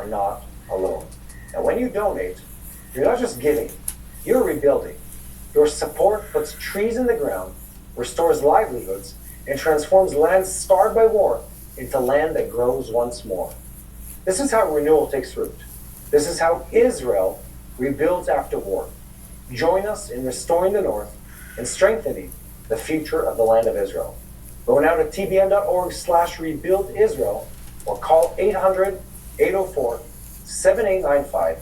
are not alone. And when you donate, you're not just giving, you're rebuilding. Your support puts trees in the ground, restores livelihoods, and transforms land scarred by war into land that grows once more. This is how renewal takes root. This is how Israel rebuilds after war. Join us in restoring the North and strengthening the future of the land of Israel. Go now to tbn.org/rebuildisrael or call 800-804-7895.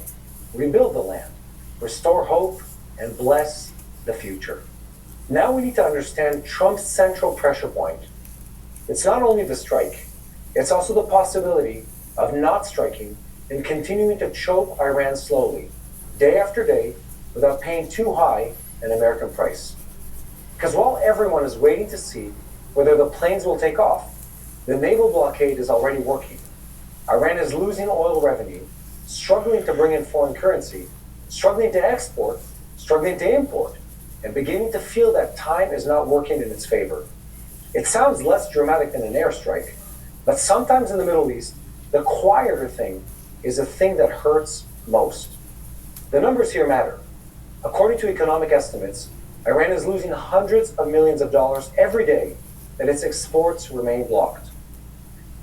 Rebuild the land, restore hope, and bless the future. Now we need to understand Trump's central pressure point. It's not only the strike, it's also the possibility of not striking and continuing to choke Iran slowly, day after day, without paying too high an American price. Because while everyone is waiting to see whether the planes will take off, the naval blockade is already working. Iran is losing oil revenue, struggling to bring in foreign currency, struggling to export, struggling to import, and beginning to feel that time is not working in its favor. It sounds less dramatic than an airstrike, but sometimes in the Middle East, the quieter thing is the thing that hurts most. The numbers here matter. According to economic estimates, Iran is losing hundreds of millions of dollars every day that its exports remain blocked.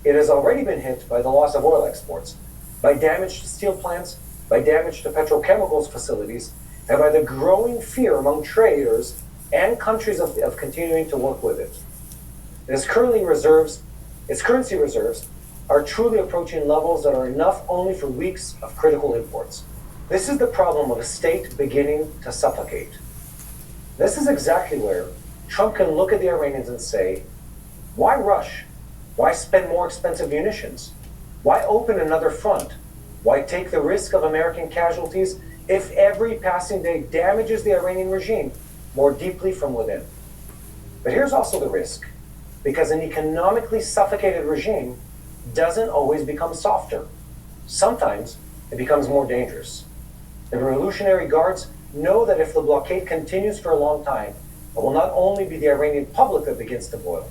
It has already been hit by the loss of oil exports, by damage to steel plants, by damage to petrochemicals facilities, and by the growing fear among traders and countries of continuing to work with it. Its currency reserves are truly approaching levels that are enough only for weeks of critical imports. This is the problem of a state beginning to suffocate. This is exactly where Trump can look at the Iranians and say, why rush? Why spend more expensive munitions? Why open another front? Why take the risk of American casualties if every passing day damages the Iranian regime more deeply from within? But here's also the risk, because an economically suffocated regime doesn't always become softer. Sometimes it becomes more dangerous. The Revolutionary Guards know that if the blockade continues for a long time, it will not only be the Iranian public that begins to boil.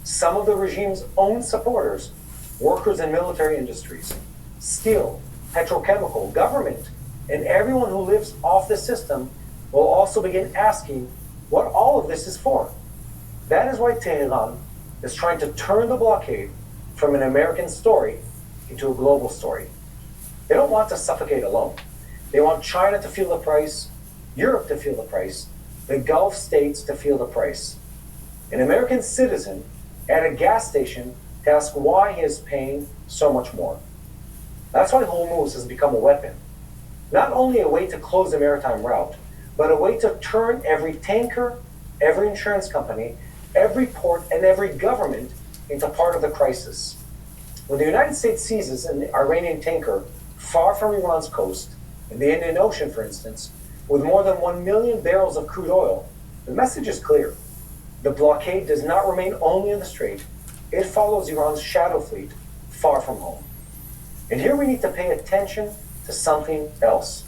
Some of the regime's own supporters, workers in military industries, steel, petrochemical, government, and everyone who lives off the system will also begin asking what all of this is for. That is why Tehran is trying to turn the blockade from an American story into a global story. They don't want to suffocate alone. They want China to feel the price, Europe to feel the price, the Gulf states to feel the price. An American citizen at a gas station to ask why he is paying so much more. That's why Hormuz has become a weapon. Not only a way to close a maritime route, but a way to turn every tanker, every insurance company, every port, and every government into part of the crisis. When the United States seizes an Iranian tanker far from Iran's coast, in the Indian Ocean, for instance, with more than 1 million barrels of crude oil, the message is clear. The blockade does not remain only in the Strait. It follows Iran's shadow fleet far from home. And here we need to pay attention to something else.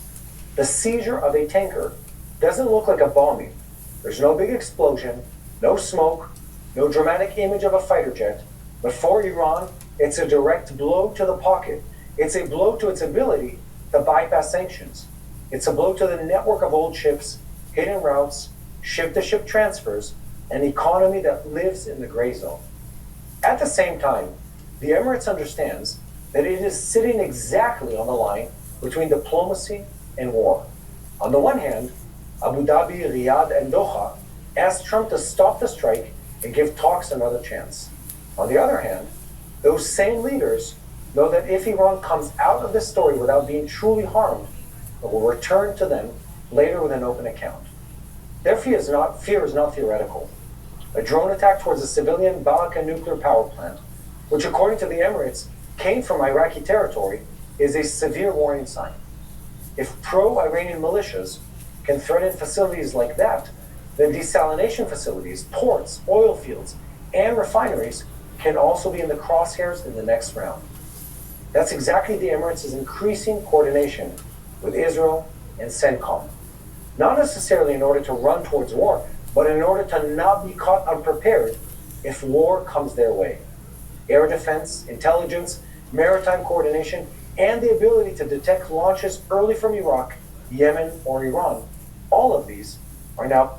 The seizure of a tanker doesn't look like a bombing. There's no big explosion, no smoke, no dramatic image of a fighter jet. But for Iran, it's a direct blow to the pocket. It's a blow to its ability to bypass sanctions. It's a blow to the network of old ships, hidden routes, ship-to-ship transfers, an economy that lives in the gray zone. At the same time, the Emirates understands that it is sitting exactly on the line between diplomacy and war. On the one hand, Abu Dhabi, Riyadh, and Doha asked Trump to stop the strike and give talks another chance. On the other hand, those same leaders know that if Iran comes out of this story without being truly harmed, it will return to them later with an open account. Their fear is not theoretical. A drone attack towards a civilian Balaka nuclear power plant, which according to the Emirates came from Iraqi territory, is a severe warning sign. If pro-Iranian militias can threaten facilities like that, then desalination facilities, ports, oil fields, and refineries can also be in the crosshairs in the next round. That's exactly the Emirates' increasing coordination with Israel and CENTCOM. Not necessarily in order to run towards war, but in order to not be caught unprepared if war comes their way. Air defense, intelligence, maritime coordination, and the ability to detect launches early from Iraq, Yemen, or Iran. All of these are now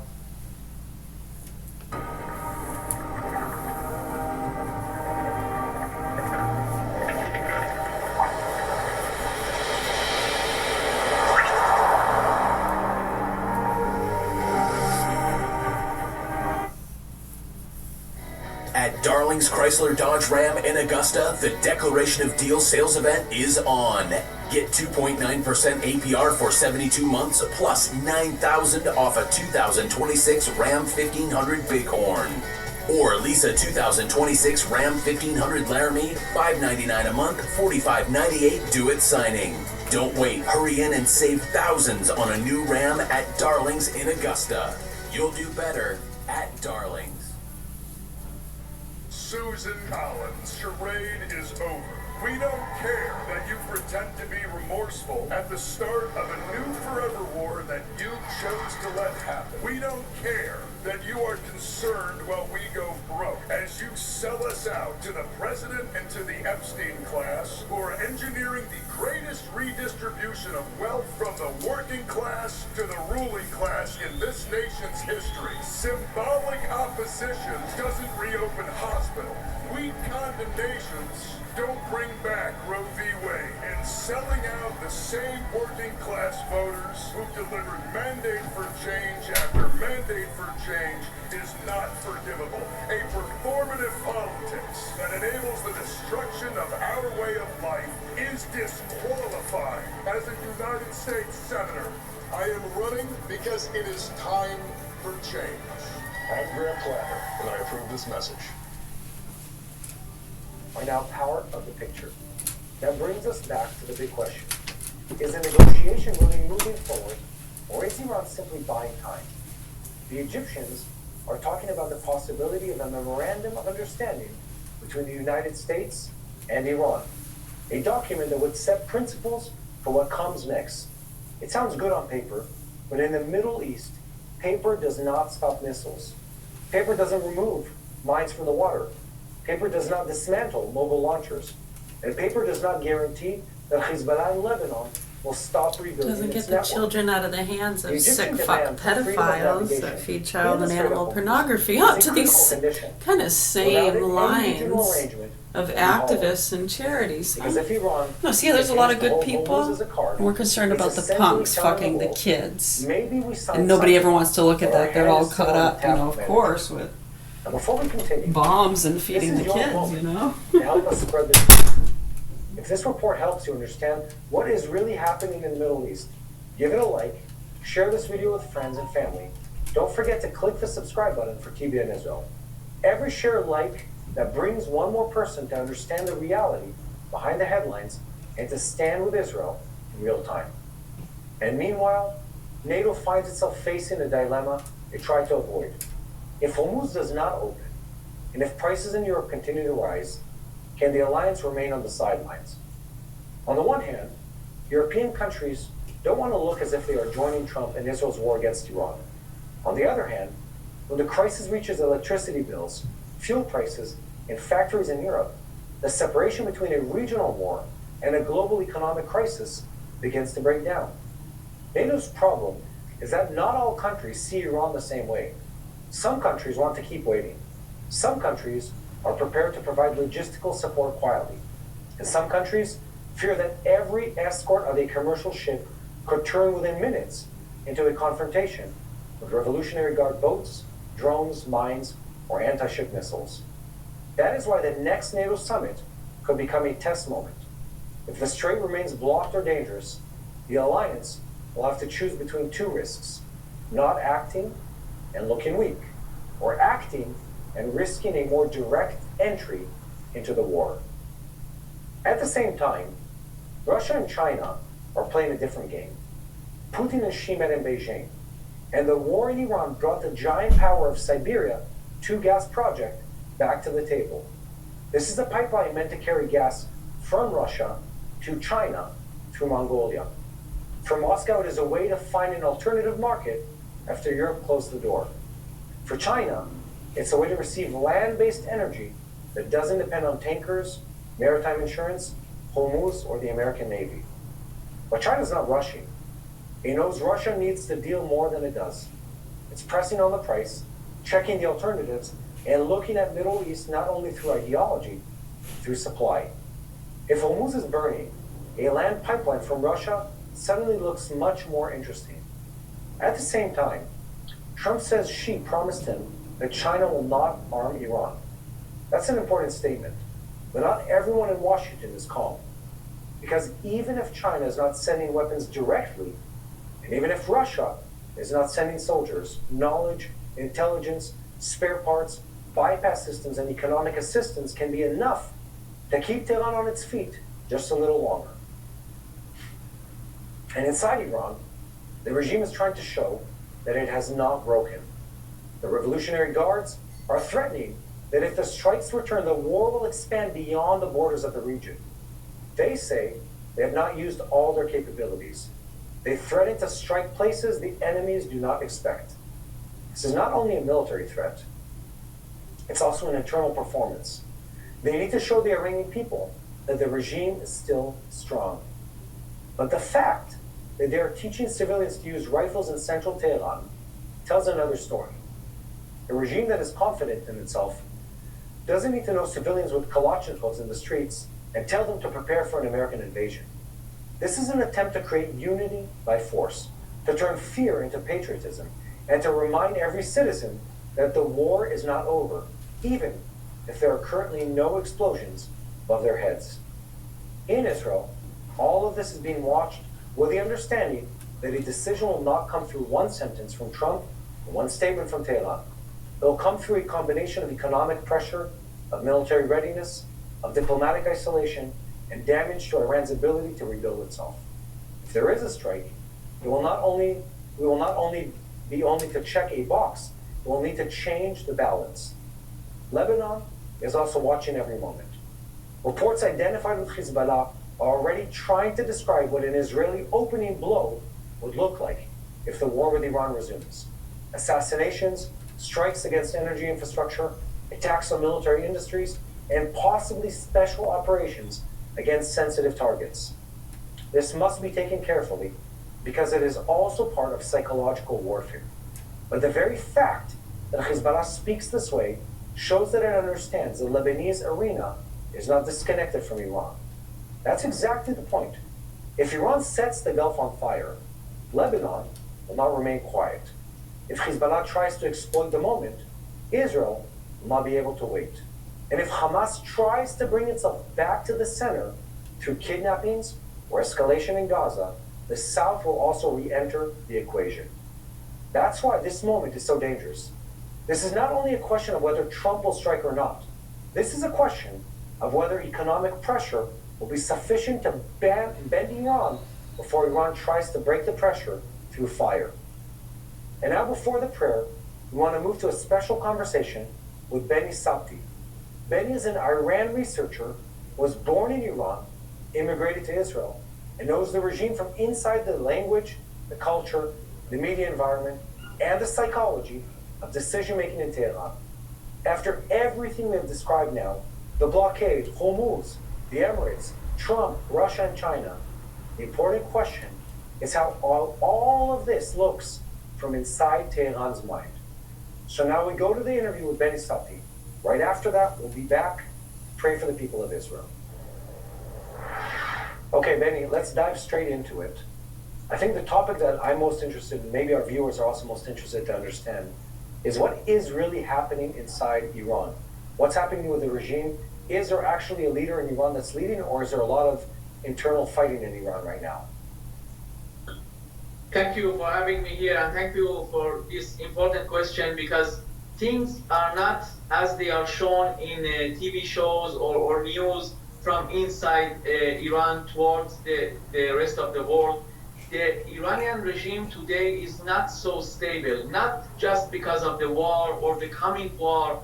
At Darling's Chrysler Dodge Ram in Augusta, the Declaration of Deal sales event is on. Get 2.9% APR for 72 months plus $9,000 off a 2026 Ram 1500 Bighorn. Or lease a 2026 Ram 1500 Laramie, $599 a month, $45.98 due at signing. Don't wait, hurry in and save thousands on a new Ram at Darling's in Augusta. You'll do better at Darling's. Susan Collins' charade is over. We don't care that you pretend to be remorseful at the start of a new forever war that you chose to let happen. We don't care that you are concerned while we go broke as you sell us out to the president and to the Epstein class who are engineering the greatest redistribution of wealth from the working class to the ruling class in this nation's history. Symbolic opposition doesn't reopen hospitals. Weak condemnations don't bring back Roe v. Wade. And selling out the same working class voters who delivered mandate for change after mandate for change is not forgivable. A performative politics that enables the destruction of our way of life is disqualified. As a United States Senator, I am running because it is time for change. I'm Graham Clapper, and I approve this message. are now part of the picture. That brings us back to the big question. Is the negotiation really moving forward, or is Iran simply buying time? The Egyptians are talking about the possibility of a memorandum of understanding between the United States and Iran, a document that would set principles for what comes next. It sounds good on paper, but in the Middle East, paper does not stop missiles. Paper doesn't remove mines from the water. Paper does not dismantle mobile launchers. And paper does not guarantee that Hezbollah in Lebanon will stop rebuilding Doesn't get its the network. children out of the hands The of sick Egyptian fuck demand for freedom of pedophiles navigation that feed child in and the Strait animal of Hormuz pornography. is Oh, a to critical these condition. kind of Without same it, any regional lines arrangement of would be hollow. activists and charities. Because if Iran No, see, there's a lot of good hold people, Hormuz as a card, and we're concerned it's about the essentially punks telling fucking the world, kids. maybe we signed And nobody ever something, wants to look at but our that. They're all hands caught still up, you know, of tap course, with And before we continue, bombs and feeding is the your kids, moment you know? to help us spread the truth. If this report helps you understand what is really happening in the Middle East, give it a like, share this video with friends and family. Don't forget to click the subscribe button for TBN Israel. Every share like that brings one more person to understand the reality behind the headlines and to stand with Israel in real time. And meanwhile, NATO finds itself facing a dilemma it tried to avoid. If Hormuz does not open, and if prices in Europe continue to rise, can the alliance remain on the sidelines? On the one hand, European countries don't want to look as if they are joining Trump in Israel's war against Iran. On the other hand, when the crisis reaches electricity bills, fuel prices, and factories in Europe, the separation between a regional war and a global economic crisis begins to break down. NATO's problem is that not all countries see Iran the same way. Some countries want to keep waiting. Some countries are prepared to provide logistical support quietly. And some countries fear that every escort of a commercial ship could turn within minutes into a confrontation with Revolutionary Guard boats, drones, mines, or anti-ship missiles. That is why the next NATO summit could become a test moment. If the strait remains blocked or dangerous, the alliance will have to choose between two risks: not acting and looking weak, or acting and risking a more direct entry into the war. At the same time, Russia and China are playing a different game. Putin and Xi met in Beijing, and the war in Iran brought the giant power of Siberia 2 gas project back to the table. This is a pipeline meant to carry gas from Russia to China through Mongolia. For Moscow, it is a way to find an alternative market after Europe closed the door. For China, it's a way to receive land-based energy that doesn't depend on tankers, maritime insurance, Hormuz, or the American Navy. But China's not rushing. It knows Russia needs to deal more than it does. It's pressing on the price, checking the alternatives, and looking at Middle East not only through ideology, through supply. If Hormuz is burning, a land pipeline from Russia suddenly looks much more interesting. At the same time, Trump says Xi promised him that China will not arm Iran. That's an important statement, but not everyone in Washington is calm. Because even if China is not sending weapons directly, and even if Russia is not sending soldiers, knowledge, intelligence, spare parts, bypass systems, and economic assistance can be enough to keep Tehran on its feet just a little longer. And inside Iran, the regime is trying to show that it has not broken. The Revolutionary Guards are threatening that if the strikes return, the war will expand beyond the borders of the region. They say they have not used all their capabilities. They threaten to strike places the enemies do not expect. This is not only a military threat, it's also an internal performance. They need to show the Iranian people that the regime is still strong. But the fact that they are teaching civilians to use rifles in central Tehran tells another story. A regime that is confident in itself doesn't need to know civilians with Kalashnikovs in the streets and tell them to prepare for an American invasion. This is an attempt to create unity by force, to turn fear into patriotism, and to remind every citizen that the war is not over, even if there are currently no explosions above their heads. In Israel, all of this is being watched with the understanding that a decision will not come through one sentence from Trump or one statement from Tehran. It will come through a combination of economic pressure, of military readiness, of diplomatic isolation, and damage to Iran's ability to rebuild itself. If there is a strike, we will not only be only to check a box, we will need to change the balance. Lebanon is also watching every moment. Reports identified with Hezbollah are already trying to describe what an Israeli opening blow would look like if the war with Iran resumes. Assassinations, strikes against energy infrastructure, attacks on military industries, and possibly special operations against sensitive targets. This must be taken carefully because it is also part of psychological warfare. But the very fact that Hezbollah speaks this way shows that it understands the Lebanese arena is not disconnected from Iran. That's exactly the point. If Iran sets the Gulf on fire, Lebanon will not remain quiet. If Hezbollah tries to exploit the moment, Israel will not be able to wait. And if Hamas tries to bring itself back to the center through kidnappings or escalation in Gaza, the South will also re-enter the equation. That's why this moment is so dangerous. This is not only a question of whether Trump will strike or not. This is a question of whether economic pressure will be sufficient to bend Iran before Iran tries to break the pressure through fire. And now before the prayer, we want to move to a special conversation with Benny Sapti. Benny is an Iran researcher, was born in Iran, immigrated to Israel, and knows the regime from inside the language, the culture, the media environment, and the psychology of decision-making in Tehran. After everything we have described now, the blockade, Hormuz, the Emirates, Trump, Russia, and China, the important question is how all of this looks from inside Tehran's mind. So now we go to the interview with Benny Sapti. Right after that, we'll be back. Pray for the people of Israel. Okay, Benny, let's dive straight into it. I think the topic that I'm most interested in, maybe our viewers are also most interested to understand, is what is really happening inside Iran. What's happening with the regime? Is there actually a leader in Iran that's leading, or is there a lot of internal fighting in Iran right now? Thank you for having me here, and thank you for this important question, because things are not as they are shown in TV shows or news from inside Iran towards the rest of the world. The Iranian regime today is not so stable, not just because of the war or the coming war,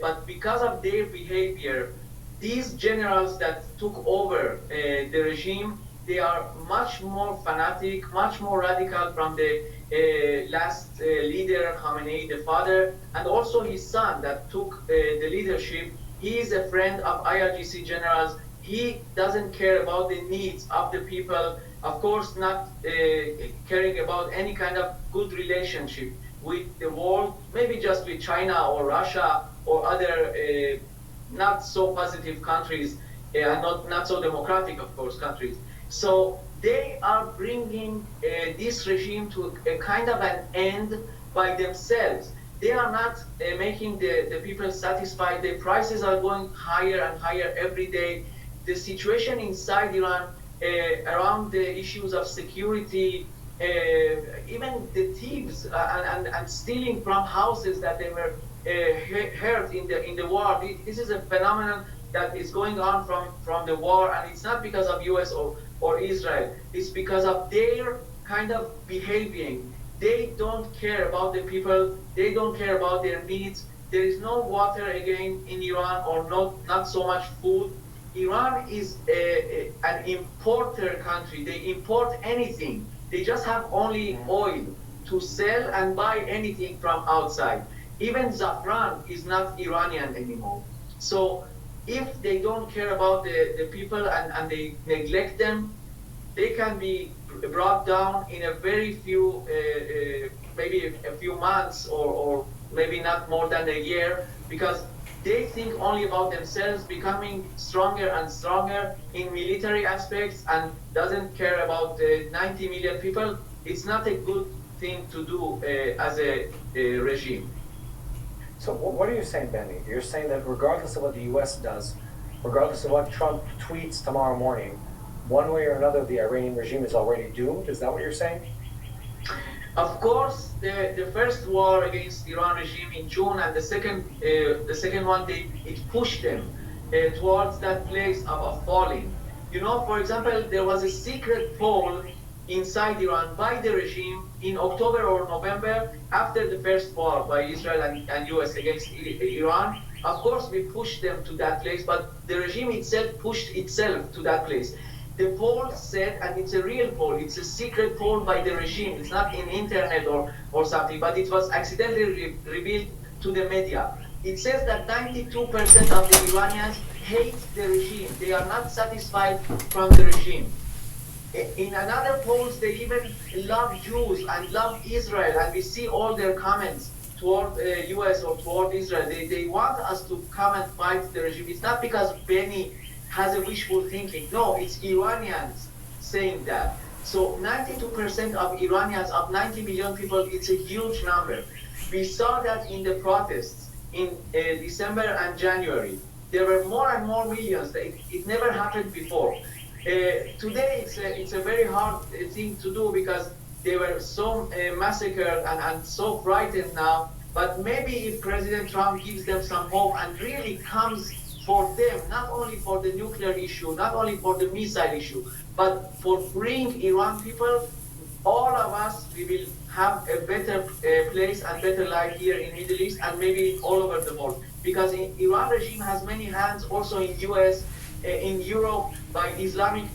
but because of their behavior. These generals that took over the regime, they are much more fanatic, much more radical from the last leader, Khamenei, the father, and also his son that took the leadership. He is a friend of IRGC generals. he doesn't care about the needs of the people. Of course, not caring about any kind of good relationship with the world, maybe just with China or Russia or other not so positive countries, and not so democratic, of course, countries. So they are bringing this regime to a kind of an end by themselves. They are not making the people satisfied. The prices are going higher and higher every day. The situation inside Iran around the issues of security, even the thieves and stealing from houses that they were hurt in the war. This is a phenomenon that is going on from the war, and it's not because of US or Israel. It's because of their kind of behaving. They don't care about the people. They don't care about their needs. There is no water again in Iran, or not so much food. Iran is an importer country. They import anything. They just have only oil to sell and buy anything from outside. Even saffron is not Iranian anymore. So if they don't care about the people and they neglect them, they can be brought down in a very few, maybe a few months or maybe not more than a year, because they think only about themselves, becoming stronger and stronger in military aspects, and doesn't care about the 90 million people. It's not a good thing to do as a regime. So what are you saying, Benny? You're saying that regardless of what the U.S. does, regardless of what Trump tweets tomorrow morning, one way or another, the Iranian regime is already doomed? Is that what you're saying? Of course, the first war against the Iran regime in June, and the second one, it pushed them towards that place of falling. You know, for example, there was a secret poll inside Iran by the regime in October or November after the first war by Israel and US against Iran. Of course, we pushed them to that place, but the regime itself pushed itself to that place. The poll said, and it's a real poll, it's a secret poll by the regime, it's not in internet or something, but it was accidentally revealed to the media. It says that 92% of the Iranians hate the regime. They are not satisfied from the regime. In another polls, they even love Jews and love Israel, and we see all their comments toward US or toward Israel. They want us to come and fight the regime. It's not because Benny has a wishful thinking. No, it's Iranians saying that. So 92% of Iranians, of 90 million people, it's a huge number. We saw that in the protests in December and January. There were more and more millions. It never happened before. Today, it's a very hard thing to do because they were so massacred and so frightened now. But maybe if President Trump gives them some hope and really comes for them, not only for the nuclear issue, not only for the missile issue, but for freeing Iran people, all of us, we will have a better place and better life here in Middle East and maybe all over the world. Because Iran regime has many hands also in US, in Europe, by Islamic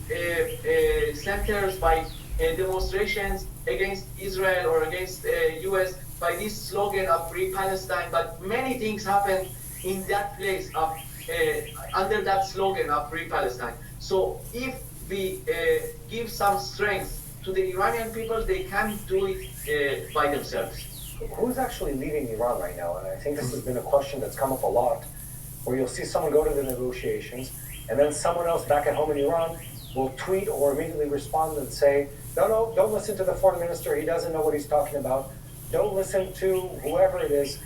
centers, by demonstrations against Israel or against US, by this slogan of Free Palestine. But many things happen in that place of under that slogan of Free Palestine. So if we give some strength to the Iranian people, they can do it by themselves. Who's actually leading Iran right now? And I think this has been a question that's come up a lot, where you'll see someone go to the negotiations, and then someone else back at home in Iran will tweet or immediately respond and say, no, don't listen to the foreign minister, he doesn't know what he's talking about. Don't listen to whoever it is.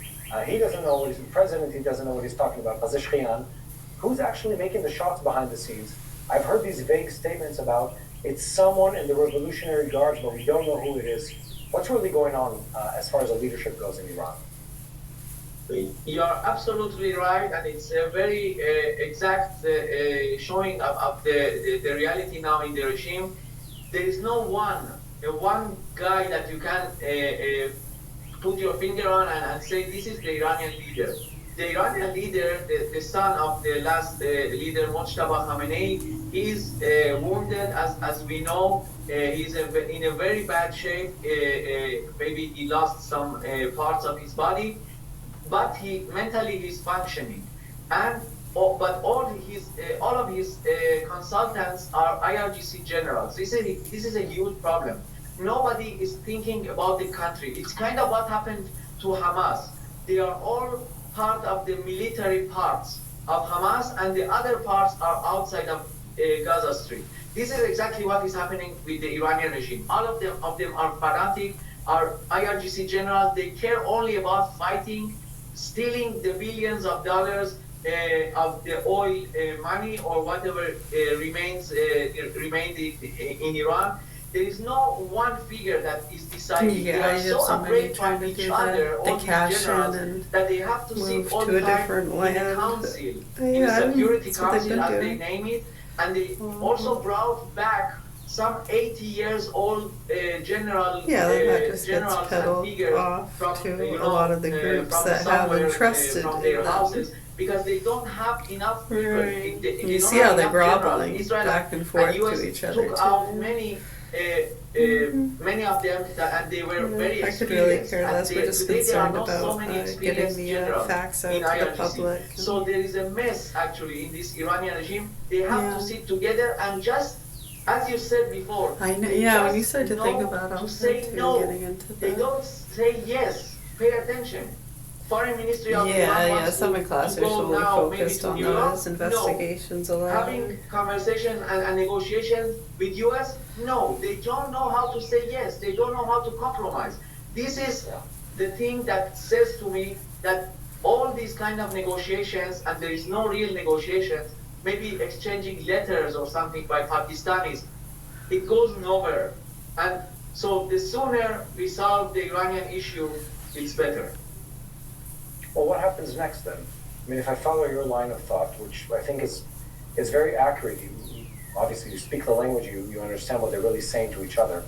He doesn't know what he's the president. He doesn't know what he's talking about. Pazeshkian. Who's actually making the shots behind the scenes? I've heard these vague statements about it's someone in the Revolutionary Guards, but we don't know who it is. What's really going on as far as the leadership goes in Iran? You are absolutely right, and it's a very exact showing of the reality now in the regime. There is no one guy that you can put your finger on and say this is the Iranian leader. The Iranian leader, the son of the last leader, Mojtaba Khamenei, is wounded, as we know. He's in a very bad shape. Maybe he lost some parts of his body, but mentally he's functioning. And but all of his consultants are IRGC generals. This is a huge problem. Nobody is thinking about the country. It's kind of what happened to Hamas. They are all part of the military parts of Hamas, and the other parts are outside of Gaza Strip. This is exactly what is happening with the Iranian regime. All of them are fanatic, are IRGC generals. They care only about fighting, stealing the billions of dollars of the oil money or whatever remained in Iran. There is no one figure that is deciding. Yeah, they I are have so somebody afraid trying from to each do other, that. all The these cash in generals, and that they have to sit move all to the a time different in the land. council, in Yeah, the Security that's what they've Council, been as they doing. name it, and they also brought back some 80 years old general Yeah, that just gets generals and peddled figures off from to a lot of the groups from that have somewhere entrusted from in their them. houses, because they don't have enough people. Right. If they You don't see have how they're enough generals, groveling Israel back and forth US to each other took out too. many of them, and they were very I could really experienced. care And less. We're just today there are concerned not so about many getting experienced the generals facts out in to the IRGC. public. So there is a mess actually in this Iranian regime. They have Yeah. to sit together and just, as you said before, I know. they Yeah, when you just start to think know about to all say that too, no. getting into They that. don't say yes. Pay attention. Foreign Ministry of Iran Yeah, wants summer class to are go solely now, maybe focused to on New York. those investigations alone. Having conversations and negotiations with US, no, they don't know how to say yes. They don't know how to compromise. This is the thing that says to me that all these kind of negotiations, and there is no real negotiations, maybe exchanging letters or something by Pakistanis, it goes nowhere. And so the sooner we solve the Iranian issue, it's better. Well, what happens next then? I mean, if I follow your line of thought, which I think is very accurate, obviously you speak the language, you understand what they're really saying to each other.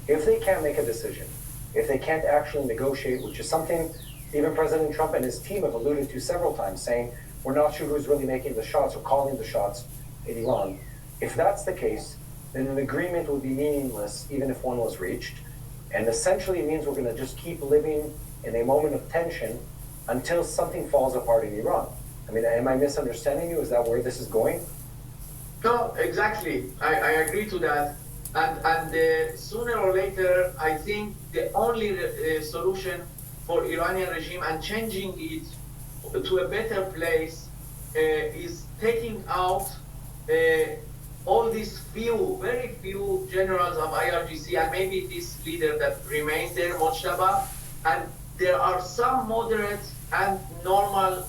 If they can't make a decision, if they can't actually negotiate, which is something even President Trump and his team have alluded to several times, saying we're not sure who's really making the shots or calling the shots in Iran. If that's the case, then an agreement would be meaningless even if one was reached. And essentially it means we're going to just keep living in a moment of tension until something falls apart in Iran. I mean, am I misunderstanding you? Is that where this is going? No, exactly. I agree to that. And sooner or later, I think the only solution for Iranian regime and changing it to a better place is taking out all these very few generals of IRGC, and maybe this leader that remains there, Mojtaba, and there are some moderate and normal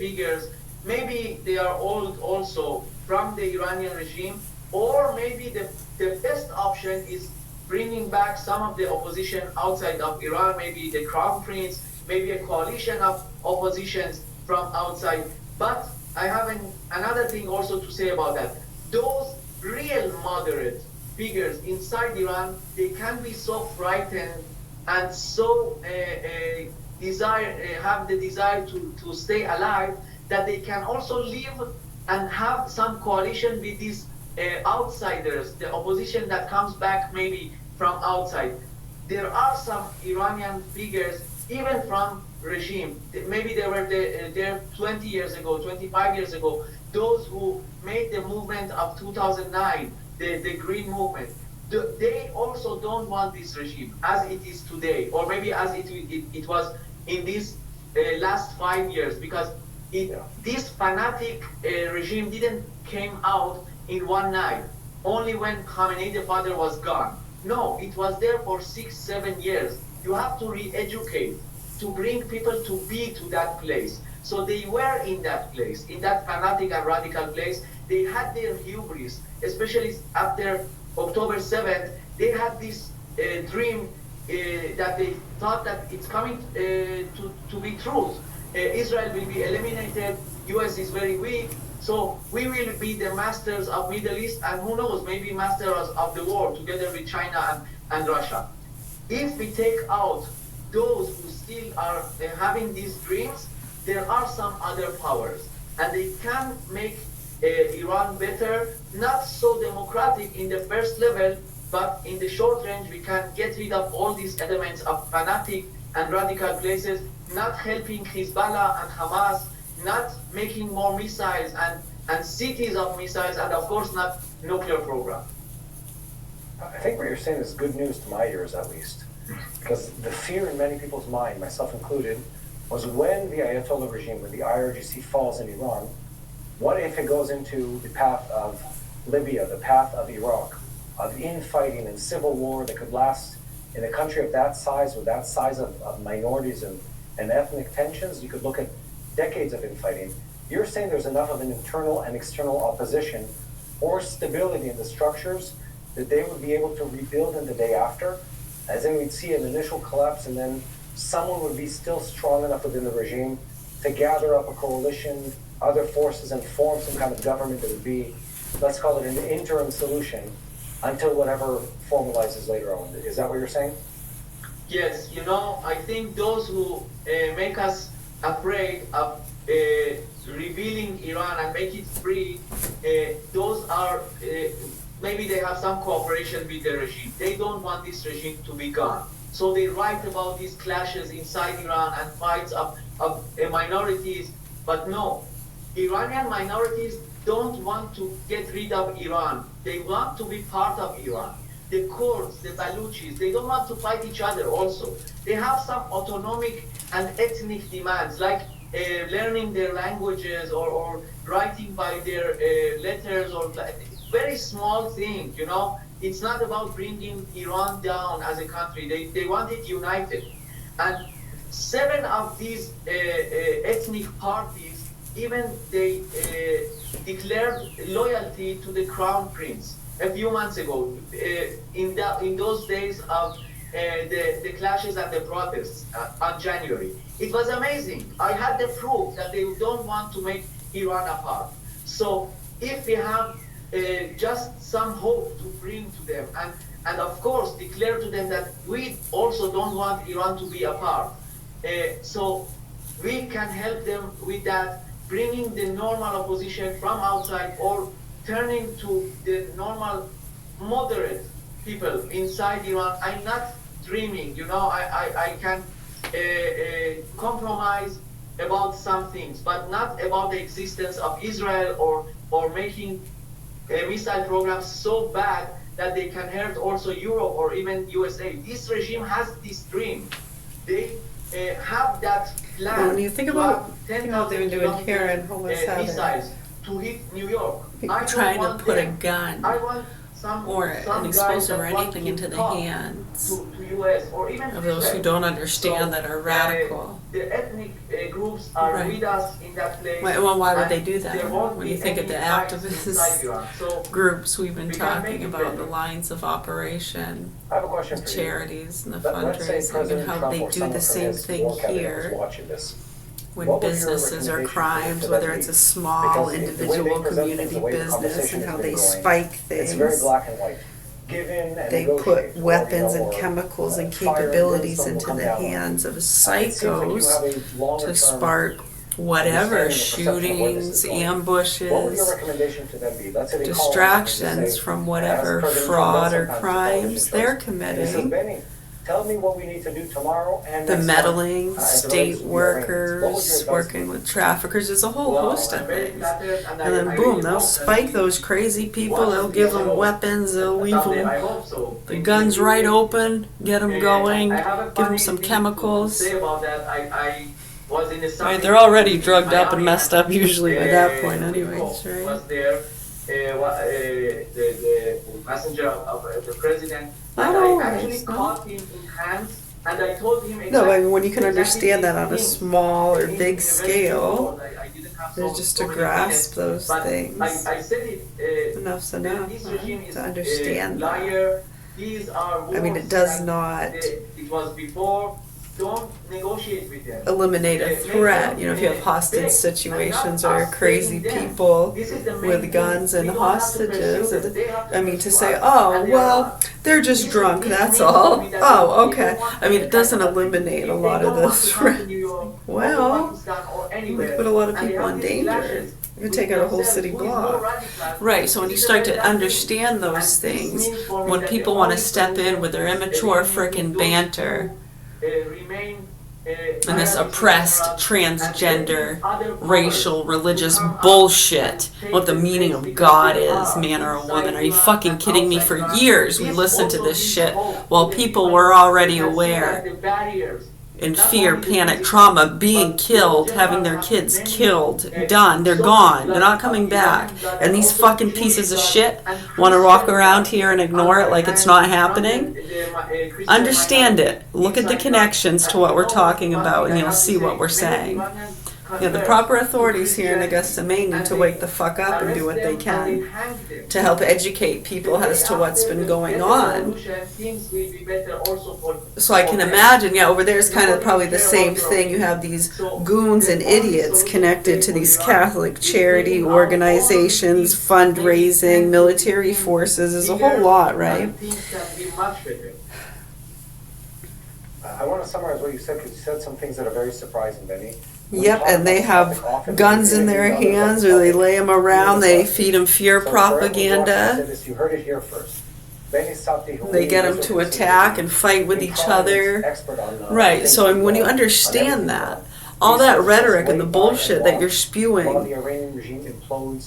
figures. Maybe they are old also from the Iranian regime, or maybe the best option is bringing back some of the opposition outside of Iran, maybe the crown prince, maybe a coalition of oppositions from outside. But I have another thing also to say about that. Those real moderate figures inside Iran, they can be so frightened and so have the desire to stay alive, that they can also live and have some coalition with these outsiders, the opposition that comes back maybe from outside. There are some Iranian figures, even from regime, maybe they were there 20 years ago, 25 years ago, those who made the movement of 2009, the Green Movement. They also don't want this regime as it is today, or maybe as it was in these last 5 years, because this fanatic regime didn't came out in one night, only when Khamenei the father was gone. No, it was there for 6-7 years. You have to re-educate, to bring people to be to that place. So they were in that place, in that fanatic and radical place. They had their hubris, especially after October 7th. They had this dream that they thought that it's coming to be truth. Israel will be eliminated, US is very weak, so we will be the masters of Middle East, and who knows, maybe masters of the world together with China and Russia. If we take out those who still are having these dreams, there are some other powers, and they can make Iran better, not so democratic in the first level, but in the short range we can get rid of all these elements of fanatic and radical places, not helping Hezbollah and Hamas not making more missiles and cities of missiles, and of course not nuclear program. I think what you're saying is good news to my ears, at least. Because the fear in many people's mind, myself included, was when the Ayatollah regime, when the IRGC falls in Iran, what if it goes into the path of Libya, the path of Iraq, of infighting and civil war that could last in a country of that size, with that size of minorities and ethnic tensions? You could look at decades of infighting. You're saying there's enough of an internal and external opposition or stability in the structures that they would be able to rebuild in the day after, as in we'd see an initial collapse and then someone would be still strong enough within the regime to gather up a coalition, other forces, and form some kind of government that would be, let's call it an interim solution until whatever formalizes later on. Is that what you're saying? Yes, I think those who make us afraid of revealing Iran and make it free, those are maybe they have some cooperation with the regime. They don't want this regime to be gone. So they write about these clashes inside Iran and fights of minorities. But no, Iranian minorities don't want to get rid of Iran. They want to be part of Iran. The Kurds, the Baluchis, they don't want to fight each other also. They have some autonomic and ethnic demands, like learning their languages or writing by their letters, or very small thing, It's not about bringing Iran down as a country. They want it united. And 7 of these ethnic parties, even they declared loyalty to the crown prince a few months ago, in those days of the clashes and the protests on January. It was amazing. I had the proof that they don't want to make Iran apart. So if we have just some hope to bring to them, and of course declare to them that we also don't want Iran to be apart, so we can help them with that, bringing the normal opposition from outside or turning to the normal moderate people inside Iran. I'm not dreaming, I can compromise about some things, but not about the existence of Israel or making missile programs so bad that they can hurt also Europe or even USA. This regime has this dream. They have that plan. Well, when you think about what they've been doing here and what's happening, missiles to hit New York. Trying to put a gun I want or an explosive or anything into the hands to US or even of those who don't understand that are radical. The ethnic groups are Right. with us in that place. Well, why would and they do that? there won't When be you think of any the fights activist inside Iran. So groups we've been we can make talking it about, better. the lines of operation, I have a question the for you. charities and the Let's say fundraising, President and how Trump they or do someone the from same his thing war cabinet was here watching this. when What would your businesses or recommendation crimes, for whether them it's be? a small Because the way they individual present community things, the way the business, conversation and has how been they going, spike It's very things. black and white. Given and They negotiate, put weapons or, and chemicals and fire and capabilities brimstone will into come the down on it. hands of It seems like you psychos have a longer to term spark whatever, understanding or perception of where this is shootings, going. What would your ambushes, recommendation to them be? Let's say they call us and distractions say, from as whatever President Trump fraud does or sometimes to crimes politicians, they're and he says, committing. Benny, tell me what we need to do tomorrow and The next meddling, month, as it relates state to the Iranians. What would your workers, advice working be? with traffickers, there's a whole Well, host I'm of very things. flattered, and And then I boom, really they'll hope that spike we- those crazy people, One they'll of give these them days, weapons, they'll leave someday, I them hope so. the guns right open, get them going, I have a give them funny some thing chemicals. To say about that. I was in a Right, summit they're already in drugged up and Miami, messed up usually by that point Rico anyways, right? was there, the messenger of the president, and Oh, I actually nice, no? caught him in hands, and I told him exactly. No, I mean, when you can exactly understand that on a these small or things. big In a very scale, short, I didn't have there's just to many grasp minutes, those but things. I said it. Enough's This enough, regime right? is To understand that. liar. These are I mean, it wolves does that not it was before. Don't negotiate with them. eliminate a threat. You know, if you have hostage situations or crazy people with guns and hostages, I mean, to say, oh, well, they're just drunk, that's all. Oh, okay. I mean, it doesn't eliminate a lot of the threat. Well, we put a lot of people in danger. You could take out a whole city block. Right, so when you start to understand those things, when people want to step in with their immature frickin' banter, remain And this oppressed, transgender, racial, religious bullshit. What the meaning of God is, man or a woman. Are you fucking kidding me? For years we listened to this shit while people were already aware. In fear, panic, trauma, being killed, having their kids killed, done. They're gone. They're not coming back. And these fucking pieces of shit want to walk around here and ignore it like it's not happening. Understand it. Look at the connections to what we're talking about and you'll see what we're saying. Yeah, the proper authorities here in Augusta, Maine need to wake the fuck up and do what they can to help educate people as to what's been going on. So I can imagine, yeah, over there is kind of probably the same thing. You have these goons and idiots connected to these Catholic charity organizations, fundraising, military forces. There's a whole lot, right? I want to summarize what you said, because you said some things that are very surprising, Benny. Yep, and they have guns in their hands, or they lay them around, they feed them fear propaganda. You heard it here first. They get them to attack and fight with each other. Right, so I mean, when you understand that, all that rhetoric and the bullshit that you're spewing,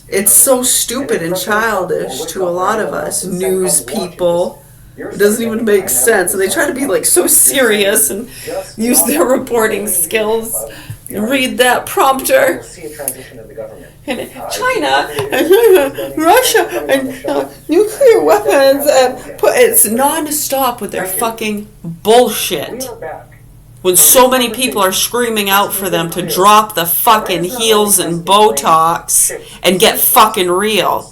it's so stupid and childish to a lot of us news people. It doesn't even make sense, and they try to be like so serious and use their reporting skills. Read that prompter. And China and Russia and nuclear weapons, and it's non-stop with their fucking bullshit. When so many people are screaming out for them to drop the fucking heels and Botox and get fucking real.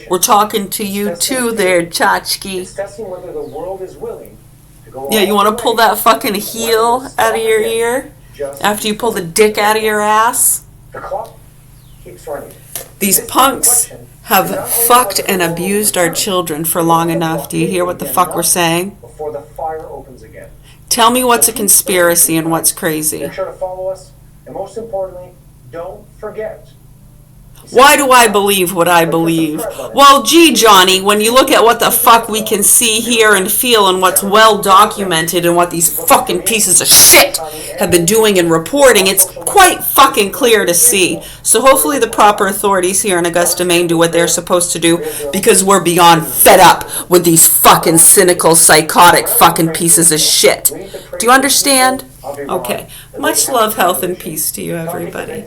We're talking to you too there, Chachki. Yeah, you want to pull that fucking heel out of your ear after you pull the dick out of your ass? These punks have fucked and abused our children for long enough. Do you hear what the fuck we're saying? Before the fire opens again. Tell me what's a conspiracy and what's crazy. Make sure to follow us, and most importantly, don't forget. Why do I believe what I believe? Well, gee, Johnny, when you look at what the fuck we can see, hear, and feel, and what's well documented, and what these fucking pieces of shit have been doing and reporting, it's quite fucking clear to see. So hopefully the proper authorities here in Augusta, Maine do what they're supposed to do, because we're beyond fed up with these fucking cynical, psychotic fucking pieces of shit. Do you understand? Okay. Much love, health, and peace to you, everybody.